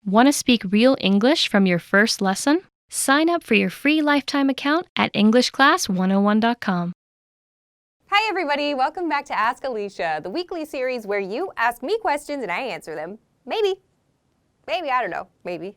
Want to speak real English from your first lesson? Sign up for your free lifetime account at EnglishClass101.com. Hi everybody, welcome back to Ask Alisha, the weekly series where you ask me questions and I answer them. Maybe, I don't know, maybe.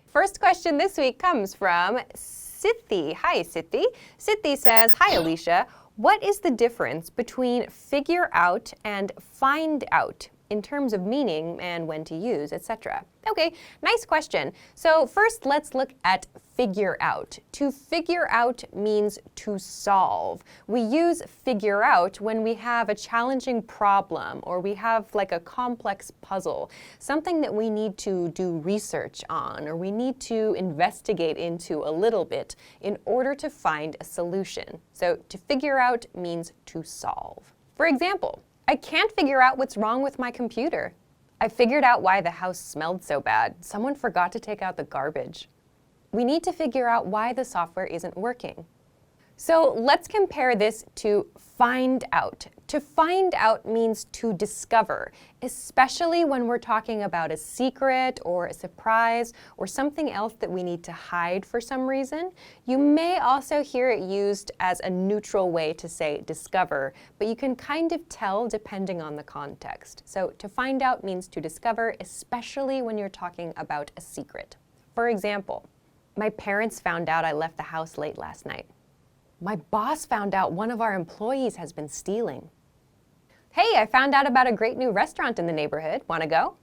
First question this week comes from Sithi. Hi Sithi. Sithi says, hi Alisha, what is the difference between figure out and find out in terms of meaning and when to use, etc.? Okay, nice question. So first, let's look at figure out. To figure out means to solve. We use figure out when we have a challenging problem or we have like a complex puzzle, something that we need to do research on or we need to investigate into a little bit in order to find a solution. So to figure out means to solve. For example, I can't figure out what's wrong with my computer. I figured out why the house smelled so bad. Someone forgot to take out the garbage. We need to figure out why the software isn't working. So let's compare this to find out. To find out means to discover, especially when we're talking about a secret or a surprise or something else that we need to hide for some reason. You may also hear it used as a neutral way to say discover, but you can kind of tell depending on the context. So to find out means to discover, especially when you're talking about a secret. For example, my parents found out I left the house late last night. My boss found out one of our employees has been stealing. Hey, I found out about a great new restaurant in the neighborhood. Want to go?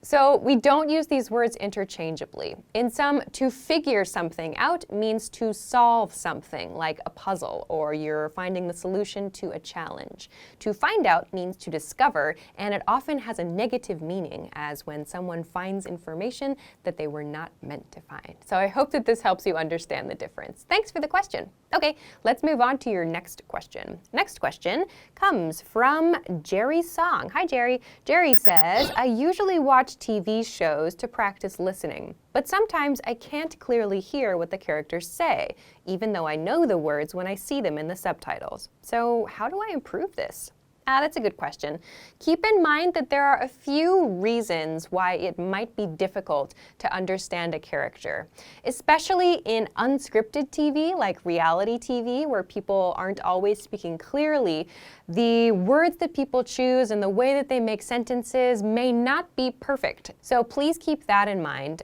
So we don't use these words interchangeably. In some, to figure something out means to solve something, like a puzzle, or you're finding the solution to a challenge. To find out means to discover, and it often has a negative meaning, as when someone finds information that they were not meant to find. So I hope that this helps you understand the difference. Thanks for the question. Okay, let's move on to your next question. Next question comes from Jerry Song. Hi, Jerry. Jerry says, I usually watch TV shows to practice listening, but sometimes I can't clearly hear what the characters say, even though I know the words when I see them in the subtitles. So how do I improve this? That's a good question. Keep in mind that there are a few reasons why it might be difficult to understand a character, especially in unscripted TV, like reality TV, where people aren't always speaking clearly. The words that people choose and the way that they make sentences may not be perfect. So please keep that in mind.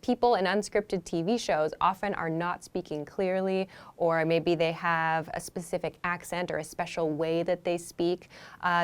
People in unscripted TV shows often are not speaking clearly, or maybe they have a specific accent or a special way that they speak.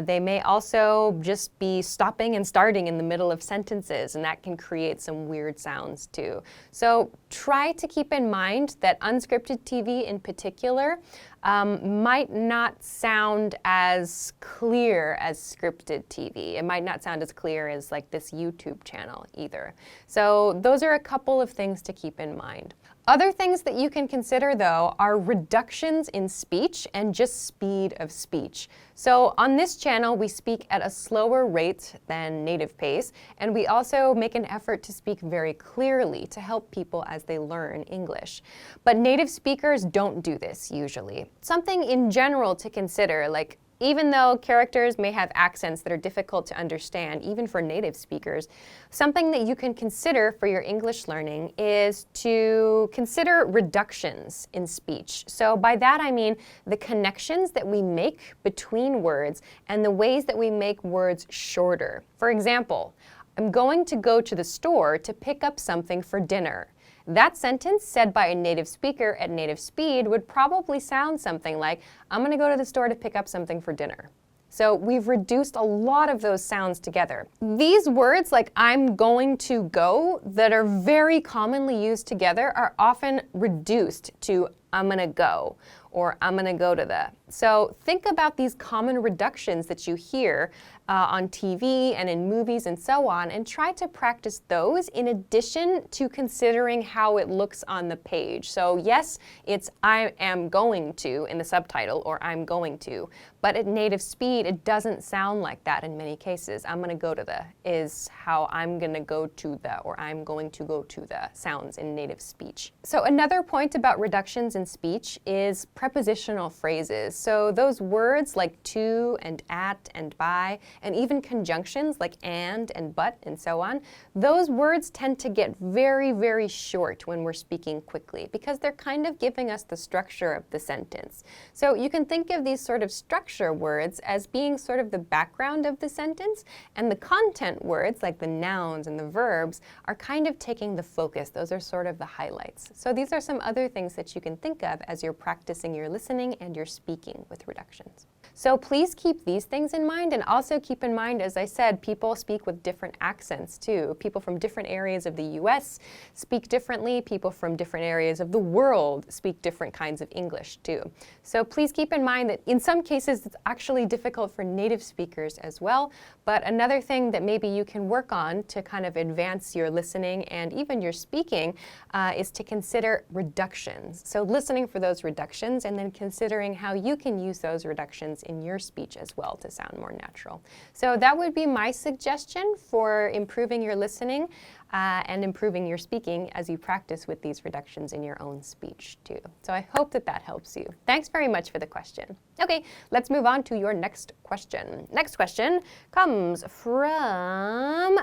They may also just be stopping and starting in the middle of sentences, and that can create some weird sounds too. So try to keep in mind that unscripted TV in particular might not sound as clear as scripted TV. It might not sound as clear as like this YouTube channel either. So those are a couple of things to keep in mind. Other things that you can consider, though, are reductions in speech and just speed of speech. So on this channel, we speak at a slower rate than native pace, and we also make an effort to speak very clearly to help people as they learn English. But native speakers don't do this usually. Something in general to consider, like even though characters may have accents that are difficult to understand, even for native speakers, something that you can consider for your English learning is to consider reductions in speech. So by that I mean the connections that we make between words and the ways that we make words shorter. For example, I'm going to go to the store to pick up something for dinner. That sentence said by a native speaker at native speed would probably sound something like, I'm going to go to the store to pick up something for dinner. So we've reduced a lot of those sounds together. These words like I'm going to go that are very commonly used together are often reduced to I'm going to go or I'm going to go to the. So think about these common reductions that you hear on TV and in movies and so on, and try to practice those in addition to considering how it looks on the page. So yes, it's I am going to in the subtitle or I'm going to, but at native speed it doesn't sound like that in many cases. I'm going to go to the is how I'm going to go to the or I'm going to go to the sounds in native speech. So another point about reductions in speech is prepositional phrases. So those words like to and at and by, and even conjunctions like and but and so on, those words tend to get very, very short when we're speaking quickly because they're kind of giving us the structure of the sentence. So you can think of these sort of structure words as being sort of the background of the sentence, and the content words like the nouns and the verbs are kind of taking the focus. Those are sort of the highlights. So these are some other things that you can think of as you're practicing your listening and your speaking with reductions. So please keep these things in mind, and also keep in mind, as I said, people speak with different accents too. People from different areas of the US speak differently. People from different areas of the world speak different kinds of English too. So please keep in mind that in some cases it's actually difficult for native speakers as well. But another thing that maybe you can work on to kind of advance your listening and even your speaking is to consider reductions. So listening for those reductions and then considering how you can use those reductions in your speech as well to sound more natural. So that would be my suggestion for improving your listening and improving your speaking as you practice with these reductions in your own speech too. So I hope that that helps you. Thanks very much for the question. Okay, let's move on to your next question. Next question comes from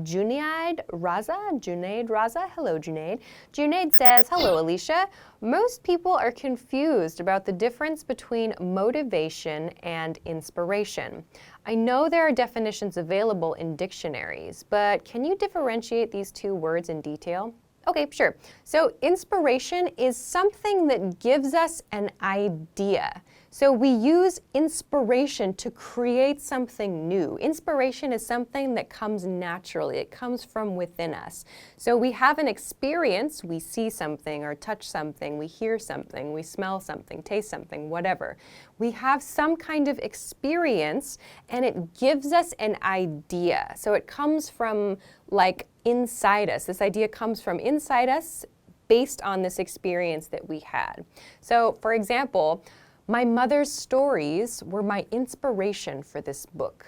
Junaid Raza. Hello, Junaid. Junaid says, hello, Alisha. Most people are confused about the difference between motivation and inspiration. I know there are definitions available in dictionaries, but can you differentiate these two words in detail? Okay, sure. So inspiration is something that gives us an idea. So we use inspiration to create something new. Inspiration is something that comes naturally. It comes from within us. So we have an experience, we see something or touch something, we hear something, we smell something, taste something, whatever. We have some kind of experience and it gives us an idea. So it comes from like inside us. This idea comes from inside us based on this experience that we had. So for example, my mother's stories were my inspiration for this book.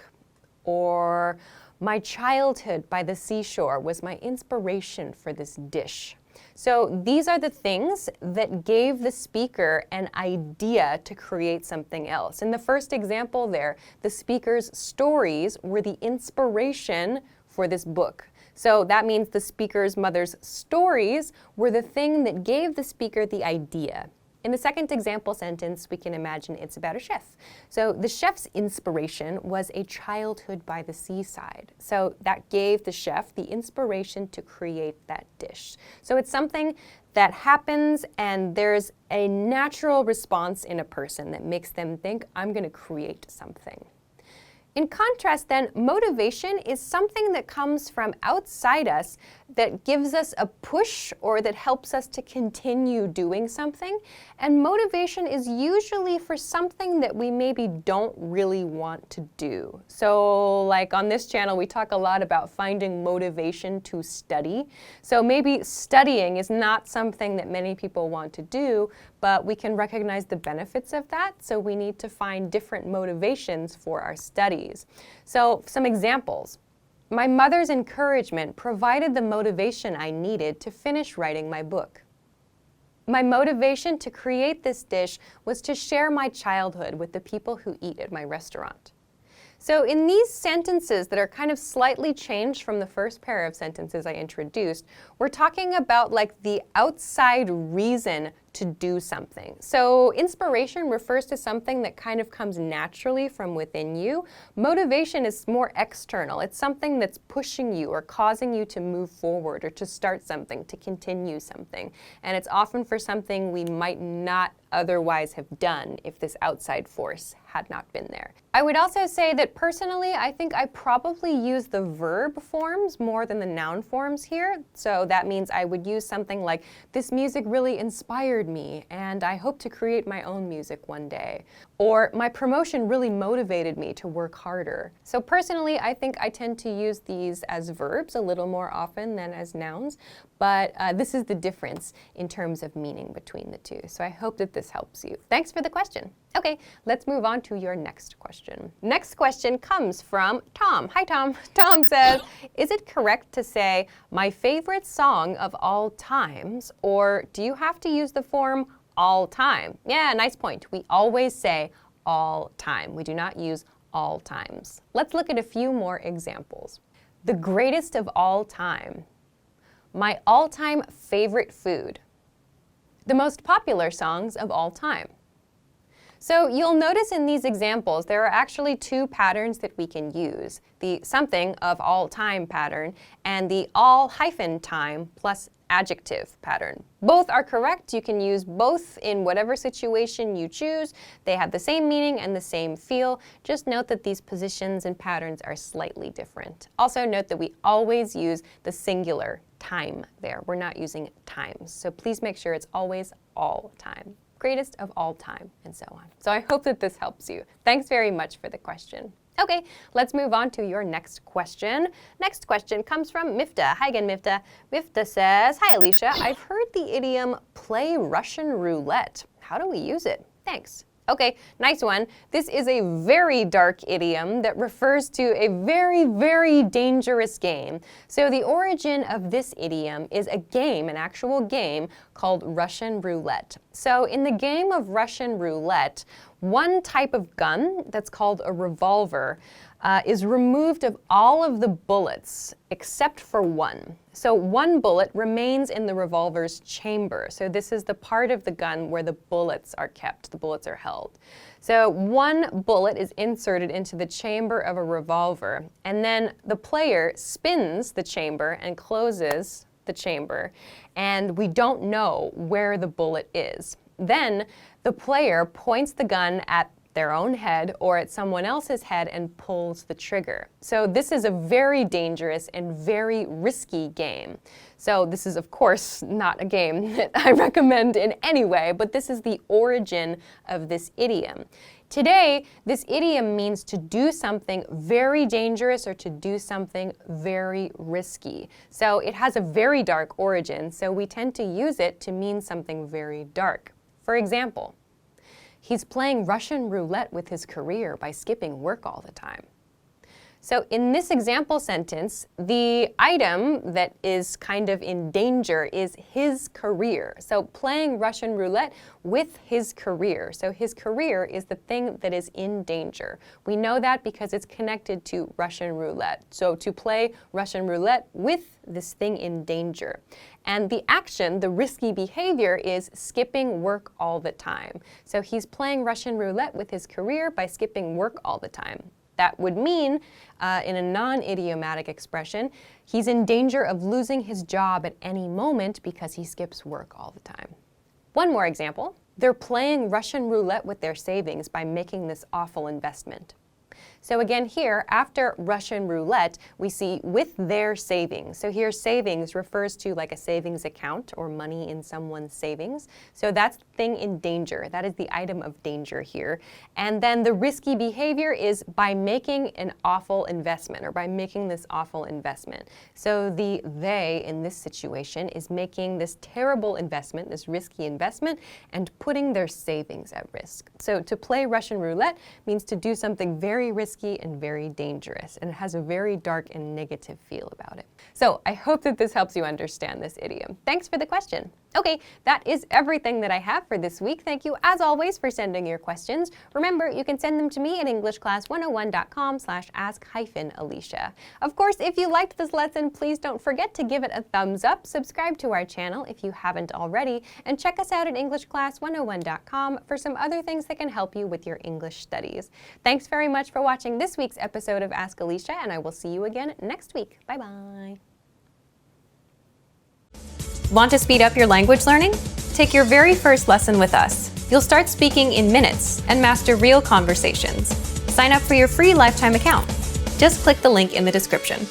Or my childhood by the seashore was my inspiration for this dish. So these are the things that gave the speaker an idea to create something else. In the first example there, the speaker's stories were the inspiration for this book. So that means the speaker's mother's stories were the thing that gave the speaker the idea. In the second example sentence, we can imagine it's about a chef. So the chef's inspiration was a childhood by the seaside. So that gave the chef the inspiration to create that dish. So it's something that happens and there's a natural response in a person that makes them think, I'm going to create something. In contrast then, motivation is something that comes from outside us that gives us a push or that helps us to continue doing something. And motivation is usually for something that we maybe don't really want to do. So like on this channel, we talk a lot about finding motivation to study. So maybe studying is not something that many people want to do, but we can recognize the benefits of that. So we need to find different motivations for our studies. So some examples. My mother's encouragement provided the motivation I needed to finish writing my book. My motivation to create this dish was to share my childhood with the people who eat at my restaurant. So in these sentences that are kind of slightly changed from the first pair of sentences I introduced, we're talking about like the outside reason to do something. So inspiration refers to something that kind of comes naturally from within you. Motivation is more external. It's something that's pushing you or causing you to move forward or to start something, to continue something. And it's often for something we might not otherwise have done if this outside force had not been there. I would also say that personally, I think I probably use the verb forms more than the noun forms here. So that means I would use something like, this music really inspired me and I hope to create my own music one day. Or my promotion really motivated me to work harder. So personally, I think I tend to use these as verbs a little more often than as nouns, but this is the difference in terms of meaning between the two. So I hope that this helps you. Thanks for the question. Okay, let's move on to your next question. Next question comes from Tom. Hi, Tom. Tom says, is it correct to say my favorite song of all times, or do you have to use the form all time. Yeah, nice point. We always say all time. We do not use all times. Let's look at a few more examples. The greatest of all time. My all-time favorite food. The most popular songs of all time. So you'll notice in these examples there are actually two patterns that we can use. The something of all time pattern and the all hyphen time plus adjective pattern. Both are correct. You can use both in whatever situation you choose. They have the same meaning and the same feel. Just note that these positions and patterns are slightly different. Also note that we always use the singular time there. We're not using times. So please make sure it's always all time. Greatest of all time, and so on. So I hope that this helps you. Thanks very much for the question. Okay, let's move on to your next question. Next question comes from Mifta. Hi again, Mifta. Mifta says, hi Alisha, I've heard the idiom play Russian roulette. How do we use it? Thanks. Okay, nice one. This is a very dark idiom that refers to a very, very dangerous game. So the origin of this idiom is a game, an actual game, called Russian roulette. So in the game of Russian roulette, one type of gun that's called a revolver is removed of all of the bullets except for one. So one bullet remains in the revolver's chamber. So this is the part of the gun where the bullets are kept, the bullets are held. So one bullet is inserted into the chamber of a revolver, and then the player spins the chamber and closes the chamber, and we don't know where the bullet is. Then the player points the gun at their own head or at someone else's head and pulls the trigger. So this is a very dangerous and very risky game. So this is, of course, not a game that I recommend in any way, but this is the origin of this idiom. Today, this idiom means to do something very dangerous or to do something very risky. So it has a very dark origin, so we tend to use it to mean something very dark. For example, he's playing Russian roulette with his career by skipping work all the time. So in this example sentence, the item that is kind of in danger is his career. So playing Russian roulette with his career. So his career is the thing that is in danger. We know that because it's connected to Russian roulette. So to play Russian roulette with this thing in danger. And the action, the risky behavior, is skipping work all the time. So he's playing Russian roulette with his career by skipping work all the time. That would mean, in a non-idiomatic expression, he's in danger of losing his job at any moment because he skips work all the time. One more example. They're playing Russian roulette with their savings by making this awful investment. So again here, after Russian roulette, we see with their savings. So here savings refers to like a savings account or money in someone's savings. So that's the thing in danger. That is the item of danger here. And then the risky behavior is by making an awful investment or by making this awful investment. So the they in this situation is making this terrible investment, this risky investment, and putting their savings at risk. So to play Russian roulette means to do something very risky and very dangerous, and it has a very dark and negative feel about it. So I hope that this helps you understand this idiom. Thanks for the question. Okay, that is everything that I have for this week. Thank you, as always, for sending your questions. Remember, you can send them to me at EnglishClass101.com/ask-Alisha. Of course, if you liked this lesson, please don't forget to give it a thumbs up, subscribe to our channel if you haven't already, and check us out at EnglishClass101.com for some other things that can help you with your English studies. Thanks very much for watching this week's episode of Ask Alisha, and I will see you again next week. Bye-bye. Want to speed up your language learning? Take your very first lesson with us. You'll start speaking in minutes and master real conversations. Sign up for your free lifetime account. Just click the link in the description.